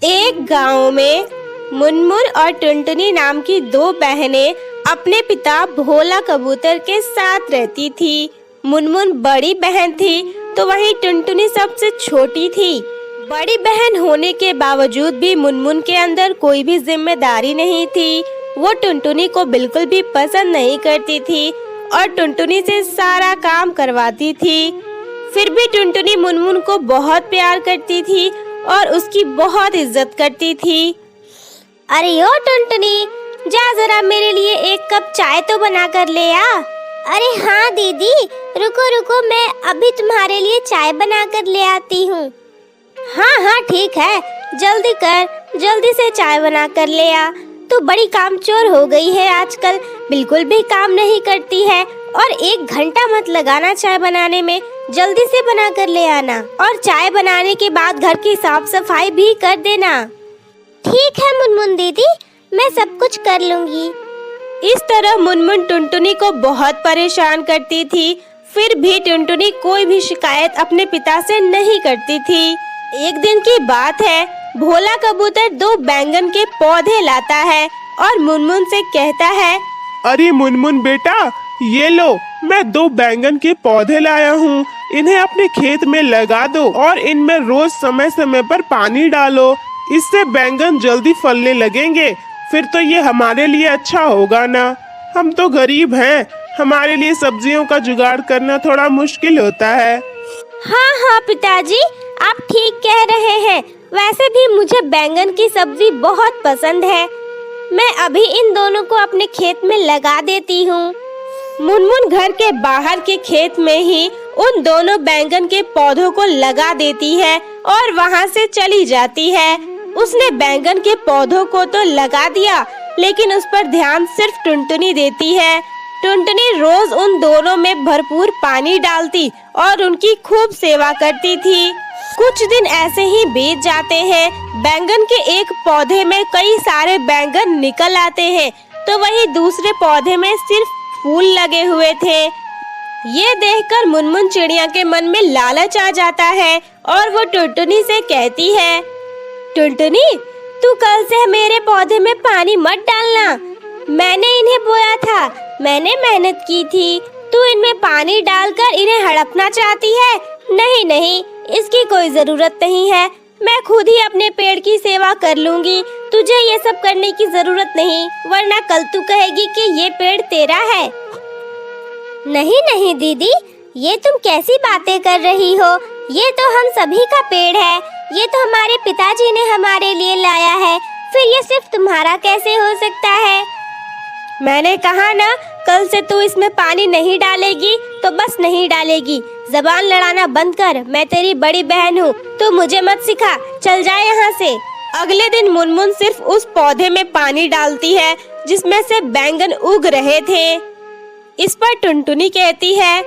एक गांव में मुनमुन और टुनटुनी नाम की दो बहनें अपने पिता भोला कबूतर के साथ रहती थी। मुनमुन बड़ी बहन थी तो वहीं टुनटुनी सबसे छोटी थी। बड़ी बहन होने के बावजूद भी मुनमुन के अंदर कोई भी जिम्मेदारी नहीं थी। वो टुनटुनी को बिल्कुल भी पसंद नहीं करती थी और टुनटुनी से सारा काम करवाती थी। फिर भी टुनटुनी मुनमुन को बहुत प्यार करती थी और उसकी बहुत इज्जत करती थी। अरे ओ टुनटुनी, जा जरा मेरे लिए एक कप चाय तो बना कर ले आ। अरे हाँ दीदी, रुको रुको, मैं अभी तुम्हारे लिए चाय बना कर ले आती हूँ। हाँ हाँ ठीक है, जल्दी कर, जल्दी से चाय बना कर ले आ। तू बड़ी कामचोर हो गई है आजकल, बिल्कुल भी काम नहीं करती है और 1 घंटा मत लगाना चाय बनाने में, जल्दी से बना कर ले आना और चाय बनाने के बाद घर की साफ सफाई भी कर देना। ठीक है मुनमुन दीदी, मैं सब कुछ कर लूंगी। इस तरह मुनमुन टुनटुनी को बहुत परेशान करती थी। फिर भी टुनटुनी कोई भी शिकायत अपने पिता से नहीं करती थी। एक दिन की बात है, भोला कबूतर 2 बैंगन के पौधे लाता है और मुनमुन से कहता है, अरे मुनमुन बेटा, ये लो, मैं 2 बैंगन के पौधे लाया हूँ। इन्हें अपने खेत में लगा दो और इनमें रोज समय समय पर पानी डालो। इससे बैंगन जल्दी फलने लगेंगे। फिर तो ये हमारे लिए अच्छा होगा ना। हम तो गरीब हैं, हमारे लिए सब्जियों का जुगाड़ करना थोड़ा मुश्किल होता है। हाँ हाँ पिताजी, आप ठीक कह रहे हैं। वैसे भी मुझे बैंगन की सब्जी बहुत पसंद है। मैं अभी इन दोनों को अपने खेत में लगा देती हूँ। मुनमुन घर के बाहर के खेत में ही उन दोनों बैंगन के पौधों को लगा देती है और वहाँ से चली जाती है। उसने बैंगन के पौधों को तो लगा दिया, लेकिन उस पर ध्यान सिर्फ टुनटुनी देती है। टुनटुनी रोज उन दोनों में भरपूर पानी डालती और उनकी खूब सेवा करती थी। कुछ दिन ऐसे ही बीत जाते हैं। बैंगन के एक पौधे में कई सारे बैंगन निकल आते हैं, तो वहीं दूसरे पौधे में सिर्फ फूल लगे हुए थे। ये देखकर मुनमुन चिड़िया के मन में लालच आ जाता है और वो टुनटुनी से कहती है, टुनटुनी, तू कल से मेरे पौधे में पानी मत डालना। मैंने इन्हें बोया था, मैंने मेहनत की थी। तू इनमें पानी डालकर इन्हें हड़पना चाहती है? नहीं नहीं, इसकी कोई जरूरत नहीं है। मैं खुद ही अपने पेड़ की सेवा कर लूंगी। तुझे ये सब करने की जरूरत नहीं, वरना कल तू कहेगी कि ये पेड़ तेरा है। नहीं नहीं दीदी, ये तुम कैसी बातें कर रही हो? ये तो हम सभी का पेड़ है। ये तो हमारे पिताजी ने हमारे लिए लाया है, फिर ये सिर्फ तुम्हारा कैसे हो सकता है? मैंने कहा ना, कल से तू इसमें पानी नहीं डालेगी तो बस नहीं डालेगी। जबान लड़ाना बंद कर, मैं तेरी बड़ी बहन हूँ, तू मुझे मत सिखा, चल जा यहाँ से। अगले दिन मुनमुन सिर्फ उस पौधे में पानी डालती है जिसमें से बैंगन उग रहे थे। इस पर टुनटुनी कहती है,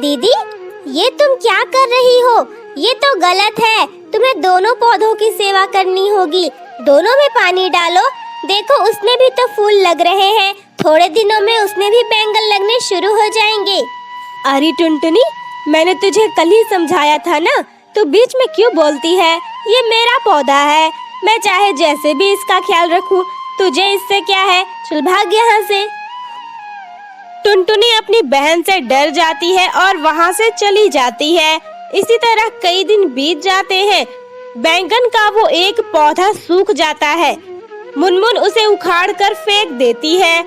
दीदी, ये तुम क्या कर रही हो? ये तो गलत है। तुम्हें दोनों पौधों की सेवा करनी होगी। दोनों में पानी डालो। देखो, उसमें भी तो फूल लग रहे हैं। थोड़े दिनों में उसमें भी बैंगन लगने शुरू हो जाएंगे। अरे टुनटुनी, मैंने तुझे कल ही समझाया था ना, तू बीच में क्यों बोलती है? ये मेरा पौधा है, मैं चाहे जैसे भी इसका ख्याल रखूं, तुझे इससे क्या है? चल भाग यहाँ से। टुनटुनी अपनी बहन से डर जाती है और वहाँ से चली जाती है। इसी तरह कई दिन बीत जाते हैं। बैंगन का वो एक पौधा सूख जाता है। मुनमुन उसे उखाड़ कर फेंक देती है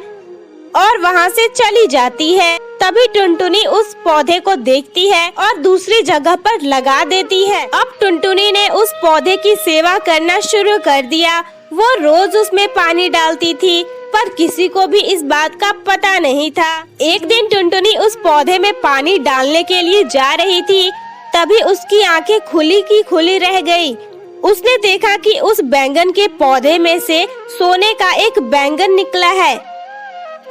और वहाँ से चली जाती है। तभी टुनटुनी उस पौधे को देखती है और दूसरी जगह पर लगा देती है। अब टुनटुनी ने उस पौधे की सेवा करना शुरू कर दिया। वो रोज उसमें पानी डालती थी, पर किसी को भी इस बात का पता नहीं था। एक दिन टुनटुनी उस पौधे में पानी डालने के लिए जा रही थी, तभी उसकी आंखें खुली की खुली रह गई। उसने देखा कि उस बैंगन के पौधे में से सोने का एक बैंगन निकला है।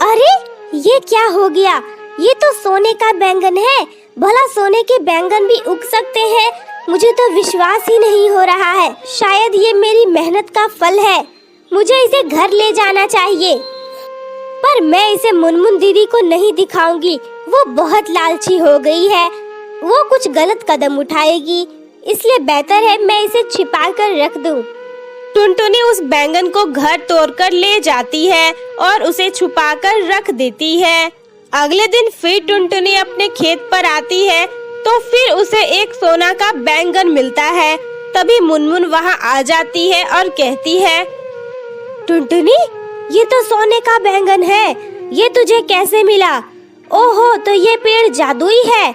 अरे, ये क्या हो गया? ये तो सोने का बैंगन है। भला सोने के बैंगन भी उग सकते हैं? मुझे तो विश्वास ही नहीं हो रहा है। शायद ये मेरी मेहनत का फल है। मुझे इसे घर ले जाना चाहिए, पर मैं इसे मुनमुन दीदी को नहीं दिखाऊंगी। वो बहुत लालची हो गई है, वो कुछ गलत कदम उठाएगी। इसलिए बेहतर है मैं इसे छिपा कर रख दूं। टुनटुनी उस बैंगन को घर तोड़कर ले जाती है और उसे छुपाकर रख देती है। अगले दिन फिर टुनटुनी अपने खेत पर आती है तो फिर उसे एक सोना का बैंगन मिलता है। तभी मुनमुन वहाँ आ जाती है और कहती है, टुनटुनी, ये तो सोने का बैंगन है, ये तुझे कैसे मिला? ओहो, तो ये पेड़ जादुई है।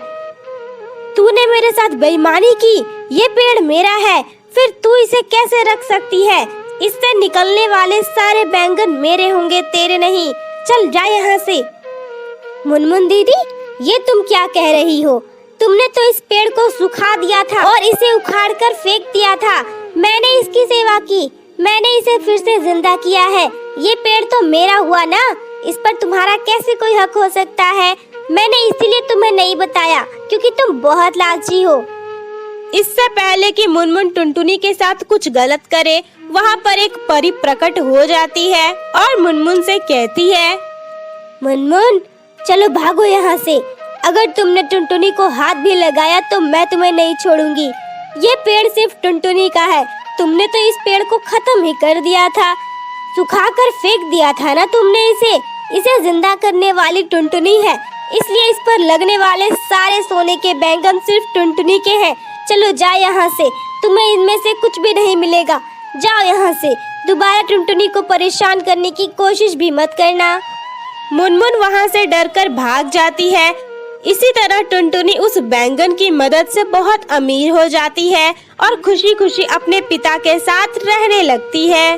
तूने मेरे साथ बेईमानी की, ये पेड़ मेरा है, फिर तू इसे कैसे रख सकती है? इससे निकलने वाले सारे बैंगन मेरे होंगे, तेरे नहीं। चल जा यहाँ से। मुनमुन दीदी, ये तुम क्या कह रही हो? तुमने तो इस पेड़ को सुखा दिया था और इसे उखाड़कर फेंक दिया था। मैंने इसकी सेवा की, मैंने इसे फिर से जिंदा किया है। ये पेड़ तो मेरा हुआ ना, इस पर तुम्हारा कैसे कोई हक हो सकता है? मैंने इसीलिए तुम्हें नहीं बताया क्योंकि तुम बहुत लालची हो। इससे पहले कि मुनमुन टुनटुनी के साथ कुछ गलत करे, वहाँ पर एक परी प्रकट हो जाती है और मुनमुन से कहती है, मुनमुन, चलो भागो यहाँ से। अगर तुमने टुनटुनी को हाथ भी लगाया तो मैं तुम्हें नहीं छोड़ूंगी। ये पेड़ सिर्फ टुनटुनी का है, तुमने तो इस पेड़ को खत्म ही कर दिया था, सुखाकर फेंक दिया था ना तुमने इसे जिंदा करने वाली टुनटुनी है, इसलिए इस पर लगने वाले सारे सोने के बैंगन सिर्फ टुनटुनी के हैं। चलो जाओ यहाँ से, तुम्हें इनमें से कुछ भी नहीं मिलेगा। जाओ यहाँ से, दोबारा टुनटुनी को परेशान करने की कोशिश भी मत करना। मुनमुन वहाँ से डरकर भाग जाती है। इसी तरह टुनटुनी उस बैंगन की मदद से बहुत अमीर हो जाती है और खुशी खुशी अपने पिता के साथ रहने लगती है।